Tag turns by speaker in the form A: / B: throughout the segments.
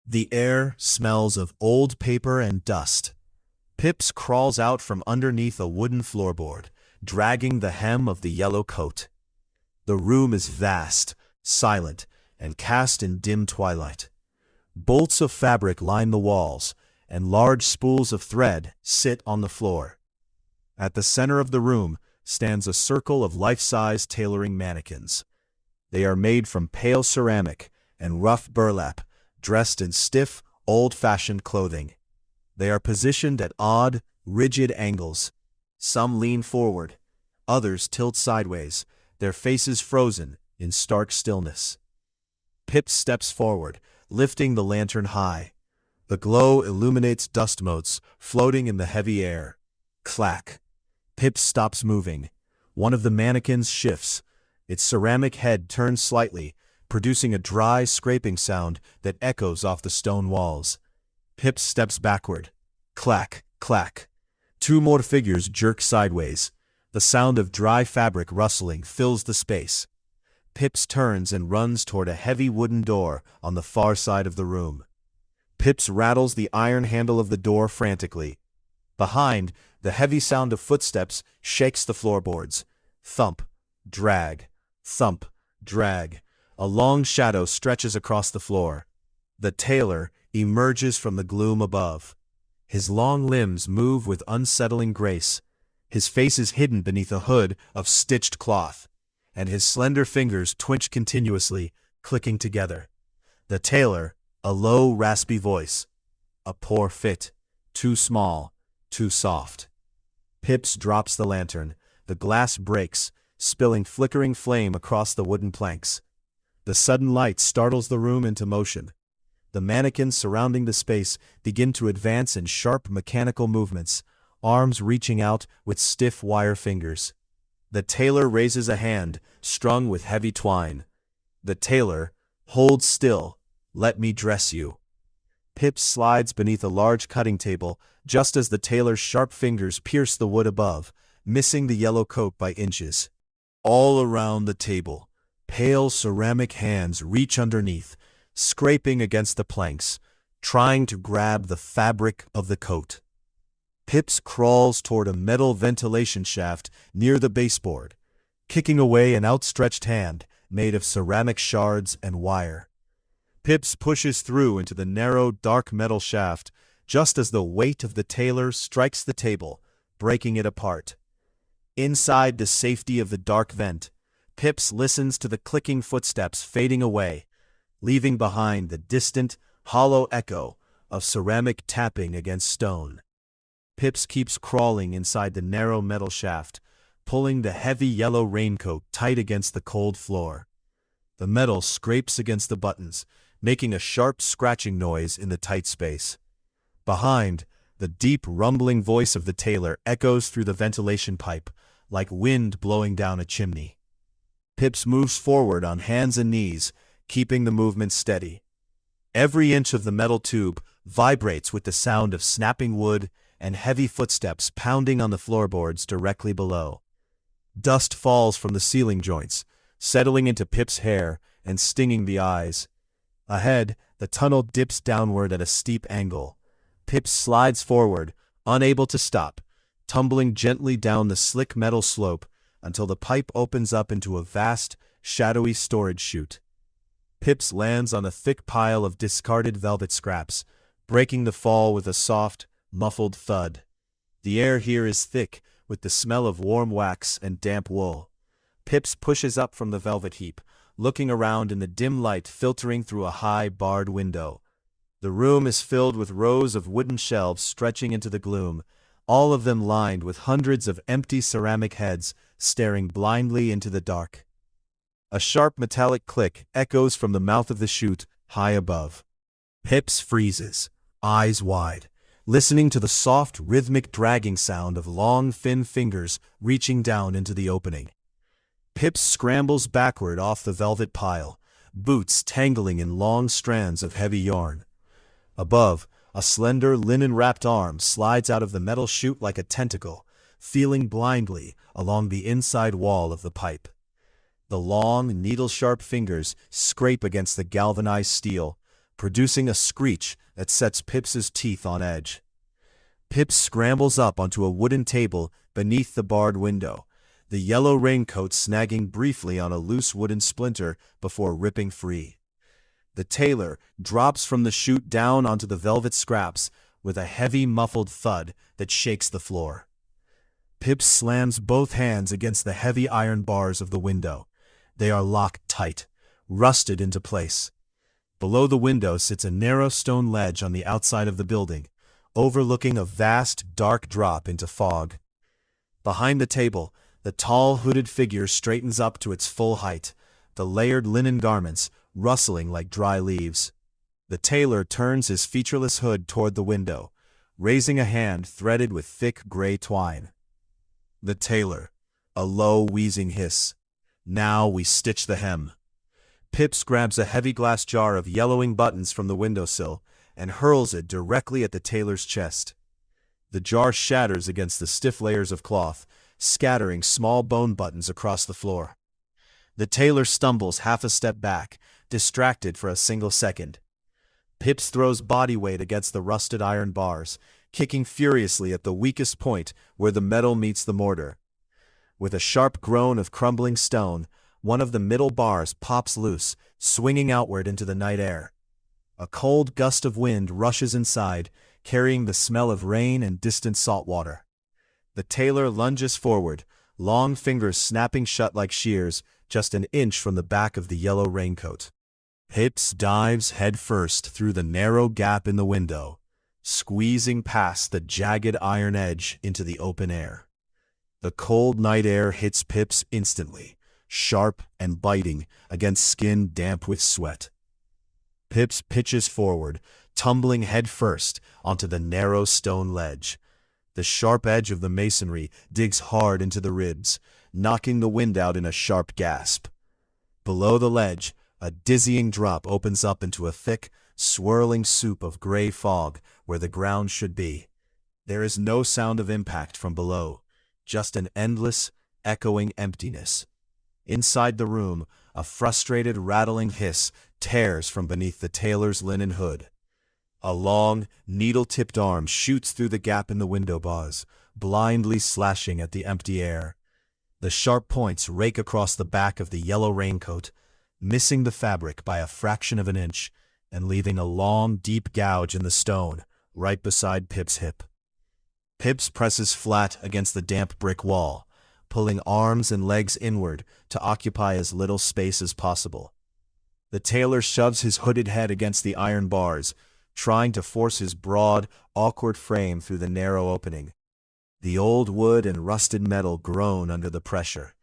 A: The air smells of old paper and dust. Pips crawls out from underneath a wooden floorboard, dragging the hem of the yellow coat. The room is vast, silent, and cast in dim twilight. Bolts of fabric line the walls, and large spools of thread sit on the floor. At the center of the room stands a circle of life-size tailoring mannequins. They are made from pale ceramic and rough burlap, dressed in stiff, old-fashioned clothing. They are positioned at odd, rigid angles. Some lean forward, others tilt sideways, their faces frozen in stark stillness. Pip steps forward, lifting the lantern high. The glow illuminates dust motes floating in the heavy air. Clack! Pip stops moving. One of the mannequins shifts. Its ceramic head turns slightly, producing a dry, scraping sound that echoes off the stone walls. Pip steps backward. Clack, clack. Two more figures jerk sideways. The sound of dry fabric rustling fills the space. Pips turns and runs toward a heavy wooden door on the far side of the room. Pips rattles the iron handle of the door frantically. Behind, the heavy sound of footsteps shakes the floorboards. Thump, drag, thump, drag. A long shadow stretches across the floor. The tailor emerges from the gloom above. His long limbs move with unsettling grace. His face is hidden beneath a hood of stitched cloth, and his slender fingers twitch continuously, clicking together. The tailor, a low, raspy voice. A poor fit. Too small, too soft. Pips drops the lantern. The glass breaks, spilling flickering flame across the wooden planks. The sudden light startles the room into motion. The mannequins surrounding the space begin to advance in sharp mechanical movements, arms reaching out with stiff wire fingers. The tailor raises a hand, strung with heavy twine. The tailor, hold still, let me dress you. Pip slides beneath a large cutting table, just as the tailor's sharp fingers pierce the wood above, missing the yellow coat by inches. All around the table, pale ceramic hands reach underneath, scraping against the planks, trying to grab the fabric of the coat. Pips crawls toward a metal ventilation shaft near the baseboard, kicking away an outstretched hand made of ceramic shards and wire. Pips pushes through into the narrow, dark metal shaft just as the weight of the tailor strikes the table, breaking it apart. Inside the safety of the dark vent, Pips listens to the clicking footsteps fading away, leaving behind the distant, hollow echo of ceramic tapping against stone. Pips keeps crawling inside the narrow metal shaft, pulling the heavy yellow raincoat tight against the cold floor. The metal scrapes against the buttons, making a sharp scratching noise in the tight space. Behind, the deep rumbling voice of the tailor echoes through the ventilation pipe, like wind blowing down a chimney. Pips moves forward on hands and knees, keeping the movement steady. Every inch of the metal tube vibrates with the sound of snapping wood and heavy footsteps pounding on the floorboards directly below. Dust falls from the ceiling joints, settling into Pip's hair and stinging the eyes. Ahead, the tunnel dips downward at a steep angle. Pip slides forward, unable to stop, tumbling gently down the slick metal slope until the pipe opens up into a vast, shadowy storage chute. Pips lands on a thick pile of discarded velvet scraps, breaking the fall with a soft, muffled thud. The air here is thick, with the smell of warm wax and damp wool. Pips pushes up from the velvet heap, looking around in the dim light filtering through a high, barred window. The room is filled with rows of wooden shelves stretching into the gloom, all of them lined with hundreds of empty ceramic heads staring blindly into the dark. A sharp metallic click echoes from the mouth of the chute high above. Pips freezes, eyes wide, listening to the soft, rhythmic dragging sound of long, thin fingers reaching down into the opening. Pips scrambles backward off the velvet pile, boots tangling in long strands of heavy yarn. Above, a slender, linen-wrapped arm slides out of the metal chute like a tentacle, feeling blindly along the inside wall of the pipe. The long, needle-sharp fingers scrape against the galvanized steel, producing a screech that sets Pips's teeth on edge. Pip scrambles up onto a wooden table beneath the barred window, the yellow raincoat snagging briefly on a loose wooden splinter before ripping free. The tailor drops from the chute down onto the velvet scraps with a heavy muffled thud that shakes the floor. Pip slams both hands against the heavy iron bars of the window. They are locked tight, rusted into place. Below the window sits a narrow stone ledge on the outside of the building, overlooking a vast, dark drop into fog. Behind the table, the tall, hooded figure straightens up to its full height, the layered linen garments rustling like dry leaves. The tailor turns his featureless hood toward the window, raising a hand threaded with thick gray twine. The tailor, a low, wheezing hiss. Now we stitch the hem. Pips grabs a heavy glass jar of yellowing buttons from the windowsill and hurls it directly at the tailor's chest. The jar shatters against the stiff layers of cloth, scattering small bone buttons across the floor. The tailor stumbles half a step back, distracted for a single second. Pips throws body weight against the rusted iron bars, kicking furiously at the weakest point where the metal meets the mortar. With a sharp groan of crumbling stone, one of the middle bars pops loose, swinging outward into the night air. A cold gust of wind rushes inside, carrying the smell of rain and distant salt water. The tailor lunges forward, long fingers snapping shut like shears, just an inch from the back of the yellow raincoat. Pips dives headfirst through the narrow gap in the window, squeezing past the jagged iron edge into the open air. The cold night air hits Pips instantly, sharp and biting against skin damp with sweat. Pips pitches forward, tumbling headfirst onto the narrow stone ledge. The sharp edge of the masonry digs hard into the ribs, knocking the wind out in a sharp gasp. Below the ledge, a dizzying drop opens up into a thick, swirling soup of gray fog where the ground should be. There is no sound of impact from below, just an endless, echoing emptiness. Inside the room, a frustrated, rattling hiss tears from beneath the tailor's linen hood. A long, needle-tipped arm shoots through the gap in the window bars, blindly slashing at the empty air. The sharp points rake across the back of the yellow raincoat, missing the fabric by a fraction of an inch and leaving a long, deep gouge in the stone right beside Pip's hip. Pips presses flat against the damp brick wall, pulling arms and legs inward to occupy as little space as possible. The tailor shoves his hooded head against the iron bars, trying to force his broad, awkward frame through the narrow opening. The old wood and rusted metal groan under the pressure.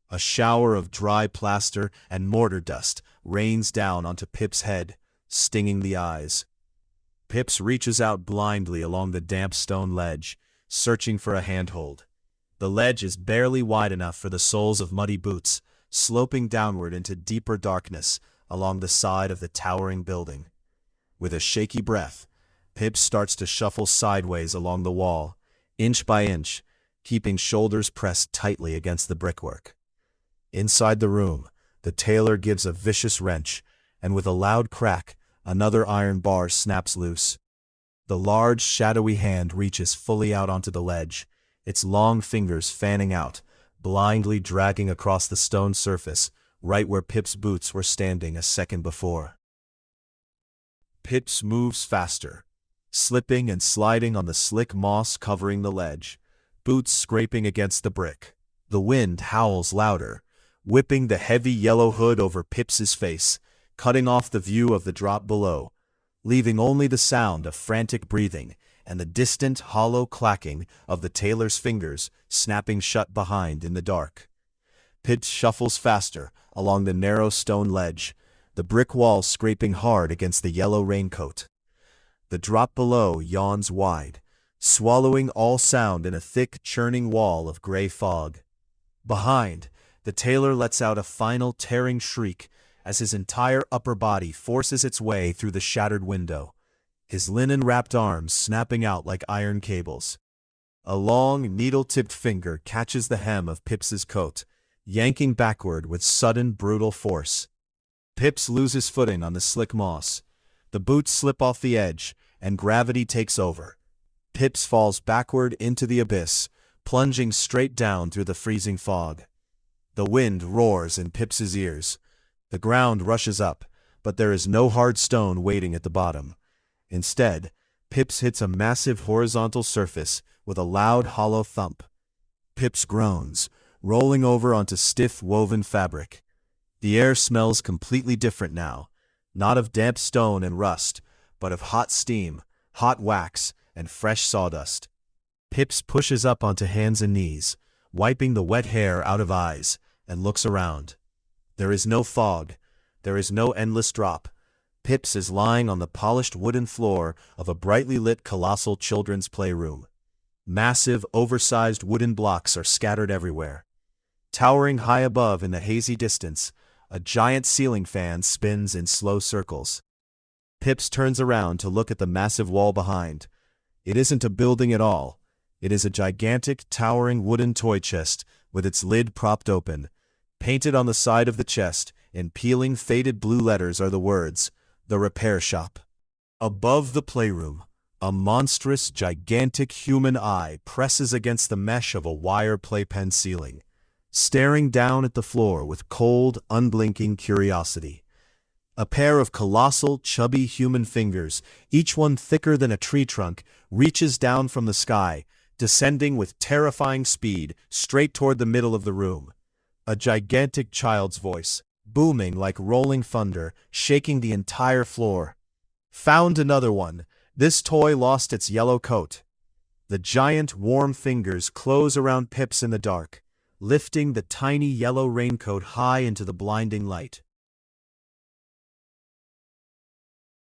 A: A shower of dry plaster and mortar dust rains down onto Pip's head, stinging the eyes. Pips reaches out blindly along the damp stone ledge, searching for a handhold. The ledge is barely wide enough for the soles of muddy boots, sloping downward into deeper darkness along the side of the towering building. With a shaky breath, Pip starts to shuffle sideways along the wall, inch by inch, keeping shoulders pressed tightly against the brickwork. Inside the room, the tailor gives a vicious wrench, and with a loud crack, another iron bar snaps loose. The large, shadowy hand reaches fully out onto the ledge, its long fingers fanning out, blindly dragging across the stone surface, right where Pip's boots were standing a second before. Pips moves faster, slipping and sliding on the slick moss covering the ledge, boots scraping against the brick. The wind howls louder, whipping the heavy yellow hood over Pips's face, cutting off the view of the drop below, leaving only the sound of frantic breathing and the distant, hollow clacking of the tailor's fingers snapping shut behind in the dark. Pips shuffles faster along the narrow stone ledge, the brick wall scraping hard against the yellow raincoat. The drop below yawns wide, swallowing all sound in a thick, churning wall of gray fog. Behind, the tailor lets out a final tearing shriek as his entire upper body forces its way through the shattered window, his linen-wrapped arms snapping out like iron cables. A long, needle-tipped finger catches the hem of Pips's coat, yanking backward with sudden, brutal force. Pips loses footing on the slick moss. The boots slip off the edge, and gravity takes over. Pips falls backward into the abyss, plunging straight down through the freezing fog. The wind roars in Pips's ears. The ground rushes up, but there is no hard stone waiting at the bottom. Instead, Pips hits a massive horizontal surface with a loud hollow thump. Pips groans, rolling over onto stiff woven fabric. The air smells completely different now, not of damp stone and rust, but of hot steam, hot wax, and fresh sawdust. Pips pushes up onto hands and knees, wiping the wet hair out of eyes, and looks around. There is no fog. There is no endless drop. Pips is lying on the polished wooden floor of a brightly lit colossal children's playroom. Massive, oversized wooden blocks are scattered everywhere. Towering high above in the hazy distance, a giant ceiling fan spins in slow circles. Pips turns around to look at the massive wall behind. It isn't a building at all. It is a gigantic, towering wooden toy chest with its lid propped open. Painted on the side of the chest, in peeling, faded blue letters, are the words, "The Repair Shop." Above the playroom, a monstrous, gigantic human eye presses against the mesh of a wire playpen ceiling, staring down at the floor with cold, unblinking curiosity. A pair of colossal, chubby human fingers, each one thicker than a tree trunk, reaches down from the sky, descending with terrifying speed straight toward the middle of the room. A gigantic child's voice, booming like rolling thunder, shaking the entire floor. "Found another one. This toy lost its yellow coat." The giant, warm fingers close around Pips in the dark, lifting the tiny yellow raincoat high into the blinding light.